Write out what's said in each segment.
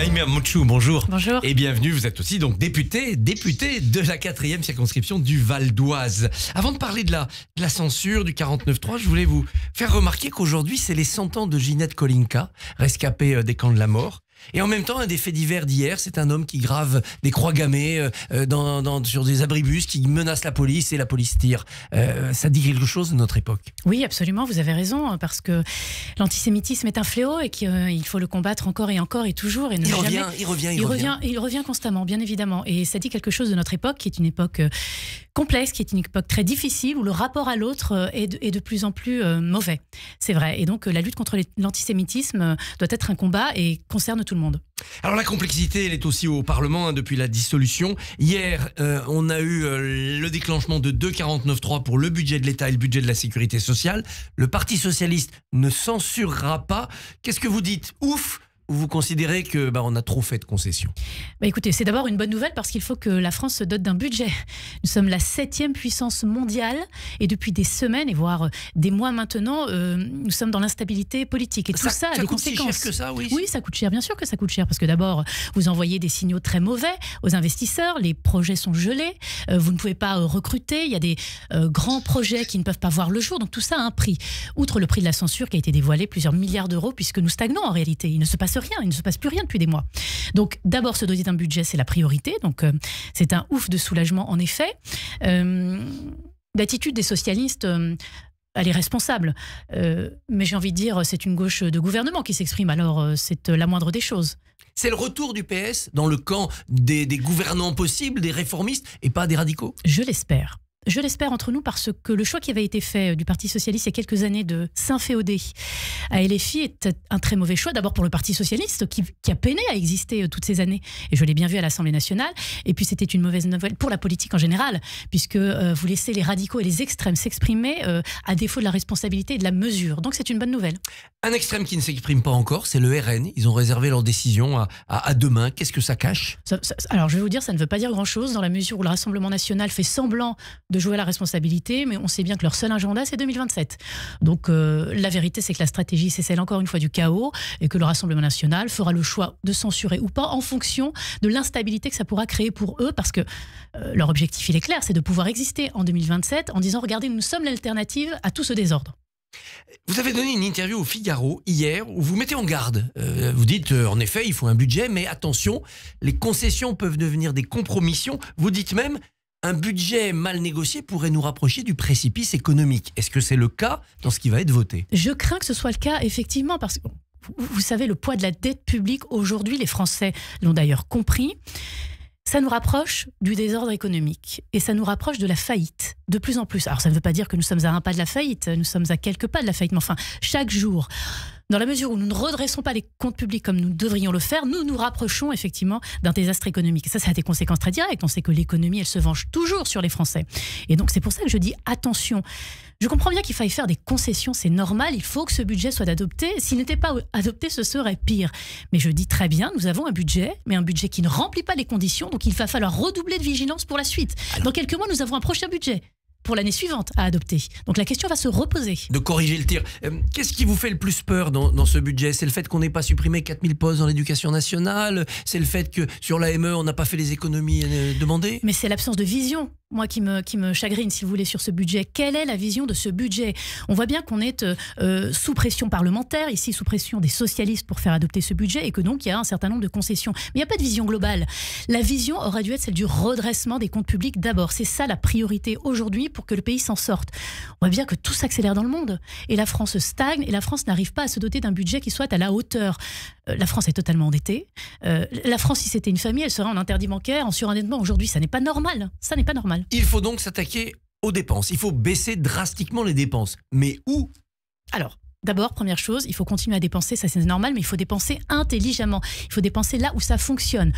Naïma Mouchou, bonjour. Bonjour. Et bienvenue, vous êtes aussi donc député de la 4e circonscription du Val d'Oise. Avant de parler de la censure, du 49.3, je voulais vous faire remarquer qu'aujourd'hui, c'est les 100 ans de Ginette Kolinka, rescapée des camps de la mort. Et en même temps, un des faits divers d'hier, c'est un homme qui grave des croix gammées sur des abribus, qui menace la police et la police tire. Ça dit quelque chose de notre époque. Oui, absolument, vous avez raison, parce que l'antisémitisme est un fléau et qu'il faut le combattre encore et toujours. Et Il revient constamment, bien évidemment. Et ça dit quelque chose de notre époque, qui est une époque complexe, qui est une époque très difficile, où le rapport à l'autre est de plus en plus mauvais. C'est vrai. Et donc, la lutte contre l'antisémitisme doit être un combat et concerne tout le monde. Alors la complexité, elle est aussi au Parlement depuis la dissolution. Hier, on a eu le déclenchement de 2,49.3 pour le budget de l'État et le budget de la sécurité sociale. Le Parti socialiste ne censurera pas. Qu'est-ce que vous dites? Ouf! Ou vous considérez que on a trop fait de concessions? Écoutez, c'est d'abord une bonne nouvelle parce qu'il faut que la France se dote d'un budget. Nous sommes la 7e puissance mondiale et depuis des semaines et voire des mois maintenant, nous sommes dans l'instabilité politique. Et tout ça a des conséquences. Si cher que ça, oui. Oui, ça coûte cher, bien sûr que ça coûte cher parce que d'abord, vous envoyez des signaux très mauvais aux investisseurs, les projets sont gelés, vous ne pouvez pas recruter, il y a des grands projets qui ne peuvent pas voir le jour, donc tout ça a un prix. Outre le prix de la censure qui a été dévoilé, plusieurs milliards d'euros, puisque nous stagnons en réalité, il ne se passe rien, il ne se passe plus rien depuis des mois. Donc d'abord se doter d'un budget, c'est la priorité, donc c'est un ouf de soulagement en effet. L'attitude des socialistes, elle est responsable, mais j'ai envie de dire c'est une gauche de gouvernement qui s'exprime, alors c'est la moindre des choses. C'est le retour du PS dans le camp des gouvernants possibles, des réformistes et pas des radicaux? Je l'espère. Je l'espère entre nous parce que le choix qui avait été fait du Parti Socialiste il y a quelques années de s'inféoder à LFI est un très mauvais choix. D'abord pour le Parti Socialiste qui a peiné à exister toutes ces années. Et je l'ai bien vu à l'Assemblée nationale. Et puis c'était une mauvaise nouvelle pour la politique en général, puisque vous laissez les radicaux et les extrêmes s'exprimer à défaut de la responsabilité et de la mesure. Donc c'est une bonne nouvelle. Un extrême qui ne s'exprime pas encore, c'est le RN. Ils ont réservé leur décision à demain. Qu'est-ce que ça cache? Alors je vais vous dire, ça ne veut pas dire grand-chose dans la mesure où le Rassemblement national fait semblant de jouer à la responsabilité, mais on sait bien que leur seul agenda, c'est 2027. Donc la vérité, c'est que la stratégie, c'est celle encore une fois du chaos et que le Rassemblement national fera le choix de censurer ou pas en fonction de l'instabilité que ça pourra créer pour eux, parce que leur objectif, il est clair, c'est de pouvoir exister en 2027 en disant, regardez, nous sommes l'alternative à tout ce désordre. Vous avez donné une interview au Figaro hier où vous mettez en garde. Vous dites, en effet, il faut un budget, mais attention, les concessions peuvent devenir des compromissions. Vous dites même, un budget mal négocié pourrait nous rapprocher du précipice économique. Est-ce que c'est le cas dans ce qui va être voté? Je crains que ce soit le cas, effectivement, parce que vous savez, le poids de la dette publique aujourd'hui, les Français l'ont d'ailleurs compris, ça nous rapproche du désordre économique et ça nous rapproche de la faillite de plus en plus. Alors ça ne veut pas dire que nous sommes à un pas de la faillite, nous sommes à quelques pas de la faillite, mais enfin, chaque jour, dans la mesure où nous ne redressons pas les comptes publics comme nous devrions le faire, nous nous rapprochons effectivement d'un désastre économique. Et ça a des conséquences très directes. On sait que l'économie, elle se venge toujours sur les Français. Et donc c'est pour ça que je dis attention. Je comprends bien qu'il faille faire des concessions, c'est normal, il faut que ce budget soit adopté. S'il n'était pas adopté, ce serait pire. Mais je dis très bien, nous avons un budget, mais un budget qui ne remplit pas les conditions, donc il va falloir redoubler de vigilance pour la suite. Dans quelques mois, nous avons un prochain budget pour l'année suivante à adopter. Donc la question va se reposer. De corriger le tir. Qu'est-ce qui vous fait le plus peur dans ce budget? C'est le fait qu'on n'ait pas supprimé 4000 postes dans l'éducation nationale? C'est le fait que sur l'AME, on n'a pas fait les économies demandées? Mais c'est l'absence de vision, moi, qui me chagrine, si vous voulez, sur ce budget. Quelle est la vision de ce budget? On voit bien qu'on est sous pression parlementaire, ici sous pression des socialistes pour faire adopter ce budget, et que donc il y a un certain nombre de concessions. Mais il n'y a pas de vision globale. La vision aurait dû être celle du redressement des comptes publics d'abord. C'est ça la priorité aujourd'hui pour que le pays s'en sorte. On voit bien que tout s'accélère dans le monde. Et la France stagne, et la France n'arrive pas à se doter d'un budget qui soit à la hauteur. La France est totalement endettée. La France, si c'était une famille, elle serait en interdit bancaire, en surendettement. Aujourd'hui, ça n'est pas normal. Ça n'est pas normal. Il faut donc s'attaquer aux dépenses. Il faut baisser drastiquement les dépenses. Mais où? Alors, d'abord, première chose, il faut continuer à dépenser, ça c'est normal, mais il faut dépenser intelligemment. Il faut dépenser là où ça fonctionne.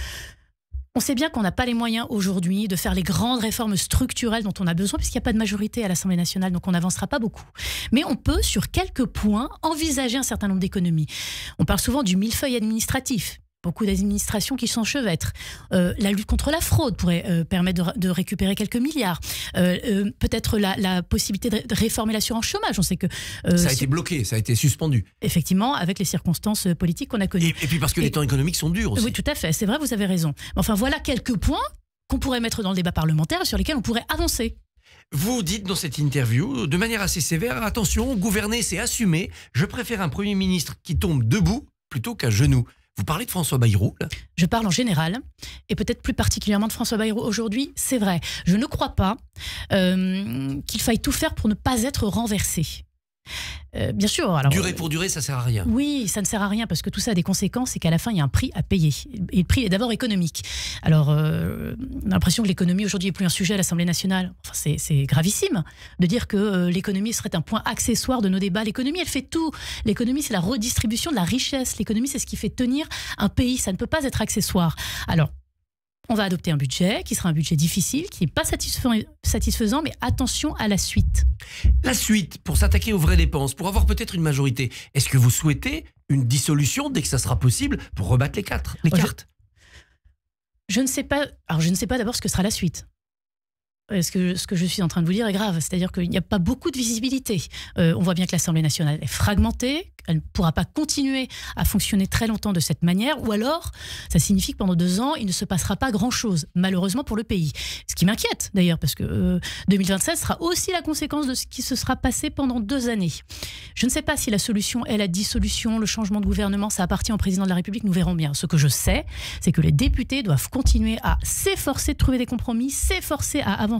On sait bien qu'on n'a pas les moyens aujourd'hui de faire les grandes réformes structurelles dont on a besoin, puisqu'il n'y a pas de majorité à l'Assemblée nationale, donc on n'avancera pas beaucoup. Mais on peut, sur quelques points, envisager un certain nombre d'économies. On parle souvent du millefeuille administratif. beaucoup d'administrations qui s'enchevêtrent. La lutte contre la fraude pourrait permettre de récupérer quelques milliards. Peut-être la possibilité de réformer l'assurance chômage. On sait que ça a été bloqué, ça a été suspendu. Effectivement, avec les circonstances politiques qu'on a connues. Et puis parce que les temps économiques sont durs aussi. Oui, tout à fait. C'est vrai, vous avez raison. Enfin, voilà quelques points qu'on pourrait mettre dans le débat parlementaire et sur lesquels on pourrait avancer. Vous dites dans cette interview, de manière assez sévère, attention, gouverner c'est assumer. Je préfère un Premier ministre qui tombe debout plutôt qu'à genoux. Vous parlez de François Bayrou là ? Je parle en général, et peut-être plus particulièrement de François Bayrou aujourd'hui, c'est vrai. Je ne crois pas qu'il faille tout faire pour ne pas être renversé. Bien sûr. Alors, durer pour durer, ça sert à rien. Oui, ça ne sert à rien parce que tout ça a des conséquences et qu'à la fin, il y a un prix à payer. Et le prix est d'abord économique. Alors, on a l'impression que l'économie aujourd'hui n'est plus un sujet à l'Assemblée nationale. Enfin, c'est gravissime de dire que l'économie serait un point accessoire de nos débats. L'économie, elle fait tout. L'économie, c'est la redistribution de la richesse. L'économie, c'est ce qui fait tenir un pays. Ça ne peut pas être accessoire. Alors, on va adopter un budget qui sera un budget difficile, qui n'est pas satisfaisant, mais attention à la suite. La suite, pour s'attaquer aux vraies dépenses, pour avoir peut-être une majorité, est-ce que vous souhaitez une dissolution dès que ça sera possible pour rebattre les cartes ? Je ne sais pas. Alors, je ne sais pas d'abord ce que sera la suite. Ce que je suis en train de vous dire est grave, c'est-à-dire qu'il n'y a pas beaucoup de visibilité. On voit bien que l'Assemblée nationale est fragmentée, elle ne pourra pas continuer à fonctionner très longtemps de cette manière, ou alors ça signifie que pendant 2 ans, il ne se passera pas grand-chose, malheureusement pour le pays. Ce qui m'inquiète d'ailleurs, parce que 2027 sera aussi la conséquence de ce qui se sera passé pendant 2 années. Je ne sais pas si la solution est la dissolution, le changement de gouvernement, ça appartient au président de la République, nous verrons bien. Ce que je sais, c'est que les députés doivent continuer à s'efforcer de trouver des compromis, s'efforcer à avancer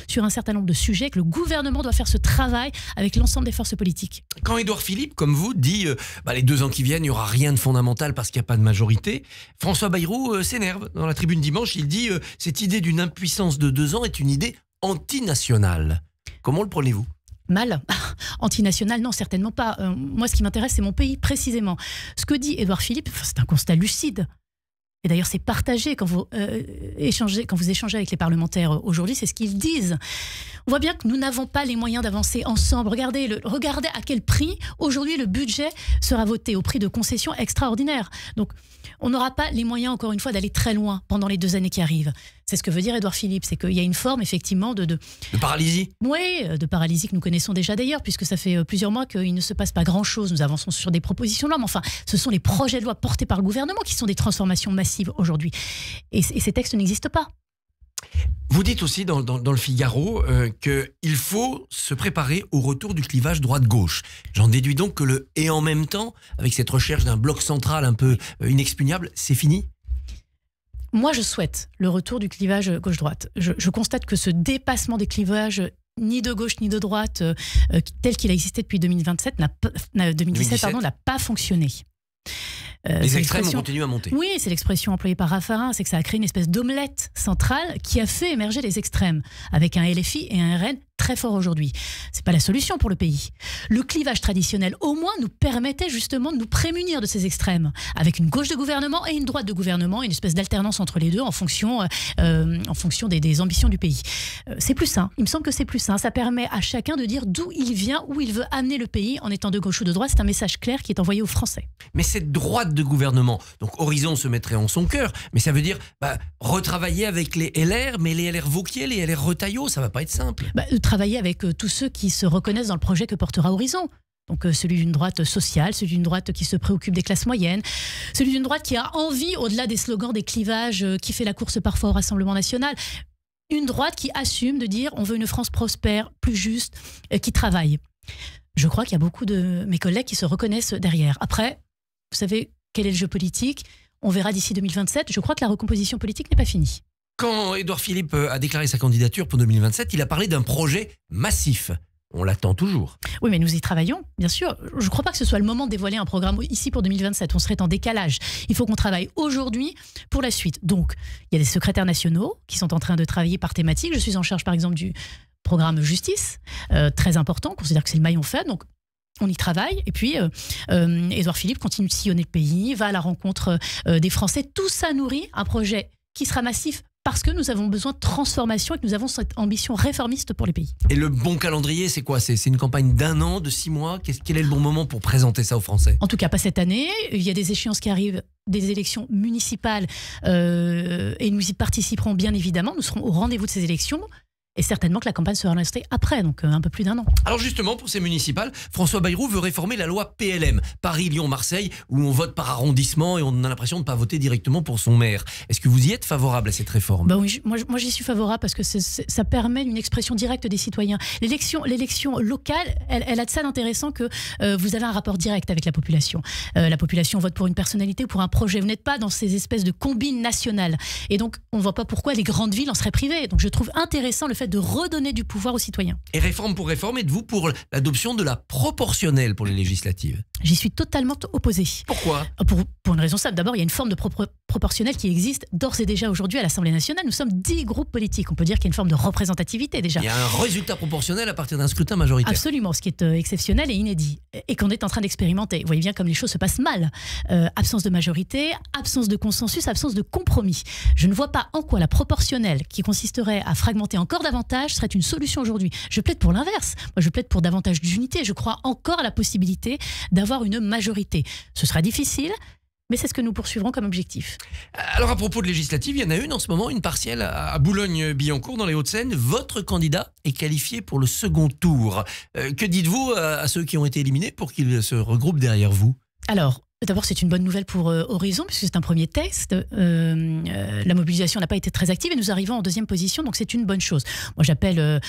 sur un certain nombre de sujets, que le gouvernement doit faire ce travail avec l'ensemble des forces politiques. Quand Édouard Philippe, comme vous, dit les 2 ans qui viennent, il n'y aura rien de fondamental parce qu'il n'y a pas de majorité, François Bayrou s'énerve. Dans la tribune dimanche, il dit cette idée d'une impuissance de 2 ans est une idée antinationale. Comment le prenez-vous ? Mal. Antinational, non, certainement pas. Moi, ce qui m'intéresse, c'est mon pays, précisément. Ce que dit Édouard Philippe, c'est un constat lucide. Et d'ailleurs, c'est partagé quand vous échangez avec les parlementaires aujourd'hui, c'est ce qu'ils disent. On voit bien que nous n'avons pas les moyens d'avancer ensemble. Regardez à quel prix, aujourd'hui, le budget sera voté, au prix de concessions extraordinaires. Donc, on n'aura pas les moyens, encore une fois, d'aller très loin pendant les 2 années qui arrivent. C'est ce que veut dire Édouard Philippe, c'est qu'il y a une forme, effectivement, de paralysie. Oui, de paralysie que nous connaissons déjà d'ailleurs, puisque ça fait plusieurs mois qu'il ne se passe pas grand-chose. Nous avançons sur des propositions de loi, mais enfin, ce sont les projets de loi portés par le gouvernement qui sont des transformations massives aujourd'hui. Et ces textes n'existent pas. Vous dites aussi dans le Figaro qu'il faut se préparer au retour du clivage droite-gauche. J'en déduis donc que le « et en même temps », avec cette recherche d'un bloc central un peu inexpugnable, c'est fini ? Moi, je souhaite le retour du clivage gauche-droite. Je constate que ce dépassement des clivages ni de gauche ni de droite, tel qu'il a existé depuis 2017, n'a pas fonctionné. Les extrêmes ont continué à monter. Oui, c'est l'expression employée par Raffarin, c'est que ça a créé une espèce d'omelette centrale qui a fait émerger les extrêmes, avec un LFI et un RN très fort aujourd'hui. C'est pas la solution pour le pays. Le clivage traditionnel, au moins, nous permettait justement de nous prémunir de ces extrêmes, avec une gauche de gouvernement et une droite de gouvernement, une espèce d'alternance entre les deux en fonction des ambitions du pays. C'est plus sain. Il me semble que c'est plus sain. Ça permet à chacun de dire d'où il vient, où il veut amener le pays, en étant de gauche ou de droite. C'est un message clair qui est envoyé aux Français. Mais cette droite de gouvernement, donc Horizon se mettrait en son cœur, mais ça veut dire retravailler avec les LR, mais les LR Vauquier, les LR Retailleau, ça va pas être simple. Travailler avec tous ceux qui se reconnaissent dans le projet que portera Horizon. Donc celui d'une droite sociale, celui d'une droite qui se préoccupe des classes moyennes, celui d'une droite qui a envie, au-delà des slogans, des clivages, qui fait la course parfois au Rassemblement national, une droite qui assume de dire on veut une France prospère, plus juste, qui travaille. Je crois qu'il y a beaucoup de mes collègues qui se reconnaissent derrière. Après, vous savez quel est le jeu politique ? On verra d'ici 2027. Je crois que la recomposition politique n'est pas finie. Quand Édouard Philippe a déclaré sa candidature pour 2027, il a parlé d'un projet massif. On l'attend toujours. Oui, mais nous y travaillons, bien sûr. Je ne crois pas que ce soit le moment de dévoiler un programme ici pour 2027. On serait en décalage. Il faut qu'on travaille aujourd'hui pour la suite. Donc, il y a des secrétaires nationaux qui sont en train de travailler par thématique. Je suis en charge, par exemple, du programme justice, très important. On considère que c'est le maillon faible. Donc, on y travaille. Et puis, Édouard Philippe continue de sillonner le pays, va à la rencontre des Français. Tout ça nourrit un projet qui sera massif parce que nous avons besoin de transformation et que nous avons cette ambition réformiste pour les pays. Et le bon calendrier, c'est quoi? C'est une campagne d'1 an, de 6 mois? Quel est le bon moment pour présenter ça aux Français? En tout cas, pas cette année. Il y a des échéances qui arrivent, des élections municipales, et nous y participerons bien évidemment. Nous serons au rendez-vous de ces élections. Et certainement que la campagne sera lancée après, donc un peu plus d'1 an. Alors justement, pour ces municipales, François Bayrou veut réformer la loi PLM, Paris, Lyon, Marseille, où on vote par arrondissement et on a l'impression de ne pas voter directement pour son maire. Est-ce que vous y êtes favorable à cette réforme? Oui, moi j'y suis favorable parce que ça permet une expression directe des citoyens. L'élection locale, elle a de ça d'intéressant que vous avez un rapport direct avec la population. La population vote pour une personnalité ou pour un projet. Vous n'êtes pas dans ces espèces de combines nationales. Et donc, on ne voit pas pourquoi les grandes villes en seraient privées. Donc, je trouve intéressant le fait de redonner du pouvoir aux citoyens. Et réforme pour réforme, êtes-vous pour l'adoption de la proportionnelle pour les législatives? J'y suis totalement opposée. Pourquoi? Pour une raison simple. D'abord, il y a une forme de proportionnelle qui existe d'ores et déjà aujourd'hui à l'Assemblée nationale. Nous sommes 10 groupes politiques. On peut dire qu'il y a une forme de représentativité déjà. Il y a un résultat proportionnel à partir d'un scrutin majoritaire. Absolument, ce qui est exceptionnel et inédit. Et qu'on est en train d'expérimenter. Vous voyez bien comme les choses se passent mal. Absence de majorité, absence de consensus, absence de compromis. Je ne vois pas en quoi la proportionnelle, qui consisterait à fragmenter encore davantage, serait une solution aujourd'hui. Je plaide pour l'inverse. Moi, je plaide pour davantage d'unité. Je crois encore à la possibilité d'avoir une majorité. Ce sera difficile, mais c'est ce que nous poursuivrons comme objectif. Alors à propos de législatives, il y en a une en ce moment, une partielle à Boulogne-Billancourt dans les Hauts-de-Seine. Votre candidat est qualifié pour le second tour. Que dites-vous à ceux qui ont été éliminés pour qu'ils se regroupent derrière vous? Alors, d'abord, c'est une bonne nouvelle pour Horizon, puisque c'est un premier test. La mobilisation n'a pas été très active et nous arrivons en 2e position, donc c'est une bonne chose. Moi, j'appelle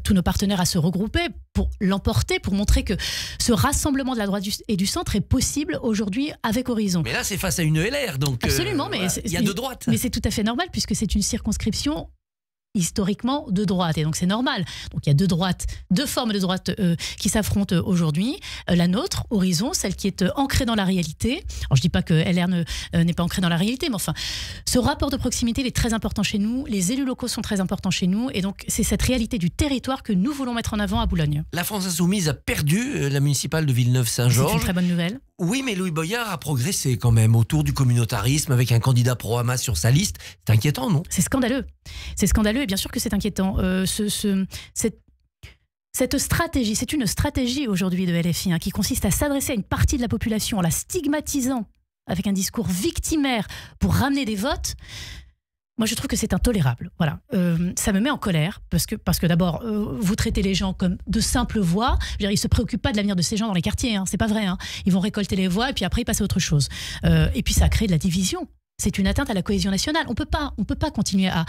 tous nos partenaires à se regrouper pour l'emporter, pour montrer que ce rassemblement de la droite et du centre est possible aujourd'hui avec Horizon. Mais là, c'est face à une LR, donc absolument, mais il y a de droite. Mais c'est tout à fait normal, puisque c'est une circonscription historiquement de droite, et donc c'est normal. Donc il y a deux formes de droite qui s'affrontent aujourd'hui. La nôtre, Horizon, celle qui est ancrée dans la réalité. Alors je dis pas que LR n'est pas ancrée dans la réalité, mais enfin, ce rapport de proximité il est très important chez nous, les élus locaux sont très importants chez nous, et donc c'est cette réalité du territoire que nous voulons mettre en avant à Boulogne. La France Insoumise a perdu la municipale de Villeneuve-Saint-Georges. C'est une très bonne nouvelle. Oui, mais Louis Boyard a progressé quand même autour du communautarisme avec un candidat pro-Hamas sur sa liste. C'est inquiétant, non? C'est scandaleux. C'est scandaleux et bien sûr que c'est inquiétant. Cette stratégie, c'est une stratégie aujourd'hui de LFI qui consiste à s'adresser à une partie de la population en la stigmatisant avec un discours victimaire pour ramener des votes. Moi, je trouve que c'est intolérable. Voilà, ça me met en colère parce que d'abord, vous traitez les gens comme de simples voix. Je veux dire, ils se préoccupent pas de l'avenir de ces gens dans les quartiers. C'est pas vrai. Ils vont récolter les voix et puis après ils passent à autre chose. Et puis ça crée de la division. C'est une atteinte à la cohésion nationale. On peut pas continuer à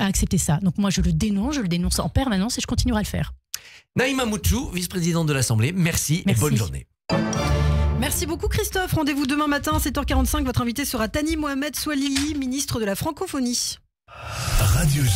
accepter ça. Donc moi, je le dénonce en permanence et je continuerai à le faire. Naïma Mouchou, vice-présidente de l'Assemblée. Merci et bonne journée. Merci beaucoup Christophe. Rendez-vous demain matin à 7h45. Votre invité sera Thani Mohamed Soilihi, ministre de la Francophonie. Radio J.